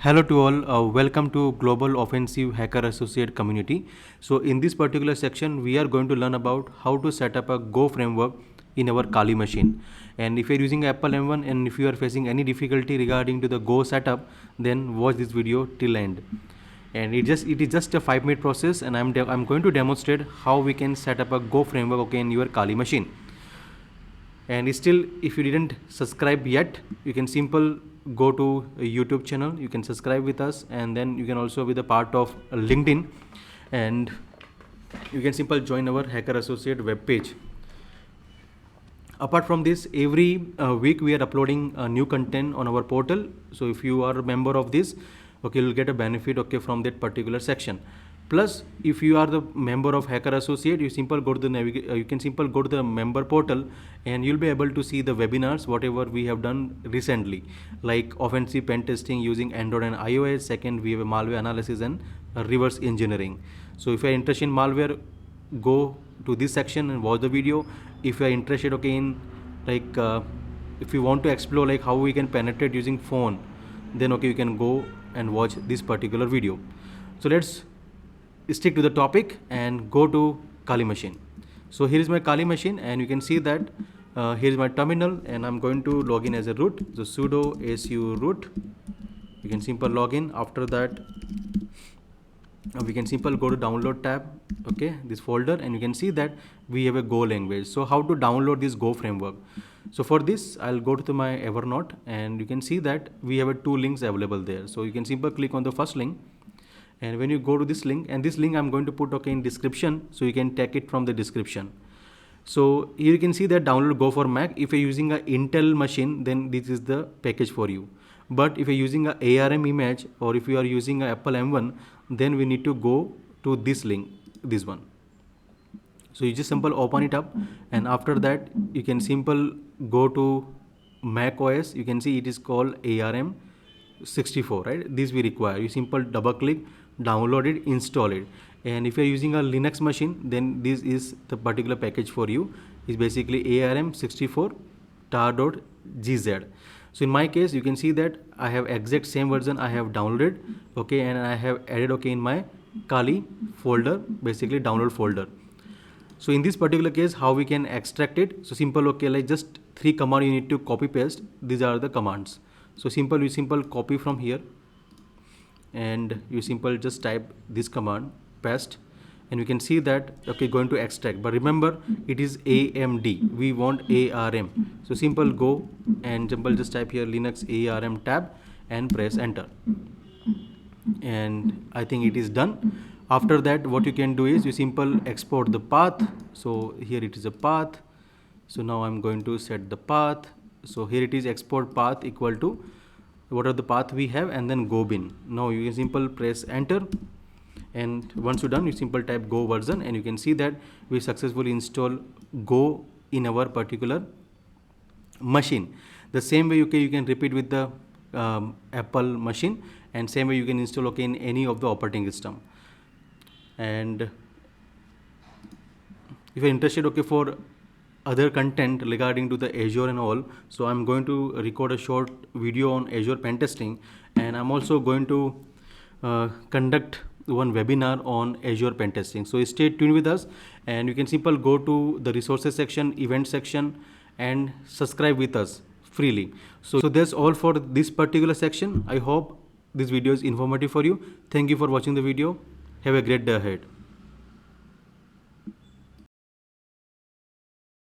Hello to all, welcome to Global Offensive Hacker Associate community. So in this particular section, we are going to learn about how to set up a Go framework in our Kali machine. And if you're using Apple M1 and if you are facing any difficulty regarding to the Go setup, then watch this video till end. And it is just a 5-minute process, and I'm going to demonstrate how we can set up a Go framework in your Kali machine. And still, if you didn't subscribe yet, you can simple go to a YouTube channel, you can subscribe with us, and then you can also be the part of LinkedIn, and you can simple join our Hacker Associate web page. Apart from this, every week we are uploading new content on our portal. So if you are a member of this, okay, you'll get a benefit, okay, from that particular section. Plus, if you are the member of Hacker Associate, you simple go to the you can simple go to the member portal, and you'll be able to see the webinars whatever we have done recently, like offensive pen testing using Android and iOS. Second, we have a malware analysis and reverse engineering. So if you are interested in malware, go to this section and watch the video. If you are interested, okay, in like if you want to explore like how we can penetrate using phone, then okay, you can go and watch this particular video. So let's stick to the topic and go to Kali machine. So here is my Kali machine, and you can see that here is my terminal, and I'm going to log in as a root. So sudo su root. You can simple login. After that, we can simple go to download tab, okay, this folder, and you can see that we have a Go language. So how to download this Go framework? So for this, I'll go to my Evernote, and you can see that we have two links available there. So you can simply click on the first link, and when you go to this link, and this link I'm going to put, okay, in description, so you can take it from the description. So here you can see that download Go for Mac. If you're using an Intel machine, then this is the package for you. But if you're using an ARM image, or if you are using an Apple M1, then we need to go to this link, this one. So you just simple open it up, and after that you can simple go to Mac OS. You can see it is called ARM 64, right? This we require. You simple double click, download it, install it. And if you're using a Linux machine, then this is the particular package for you. It's basically ARM 64 tar.gz. So in my case, you can see that I have exact same version I have downloaded, okay, and I have added, okay, in my Kali folder, basically download folder. So in this particular case, how we can extract it? So simple, okay, like just 3 commands you need to copy paste. These are the commands. So simple, you simple copy from here, and you simple just type this command, paste, and you can see that, okay, going to extract. But remember, it is AMD, we want ARM. So simple go and simple just type here Linux ARM tab and press enter, and I think it is done. After that, what you can do is you simple export the path. So here it is a path. So now I'm going to set the path. So here it is export path equal to what are the path we have, and then go bin. Now you can simple press enter, and once you're done, you simple type go version, and you can see that we successfully install Go in our particular machine. The same way, okay, you can repeat with the Apple machine, and same way you can install, okay, in any of the operating system. And if you're interested, okay, for other content regarding to the Azure and all, so I'm going to record a short video on Azure pen testing, and I'm also going to conduct one webinar on Azure pen testing. So stay tuned with us, and you can simply go to the resources section, event section, and subscribe with us freely. So that's all for this particular section. I hope this video is informative for you. Thank you for watching the video. Have a great day ahead.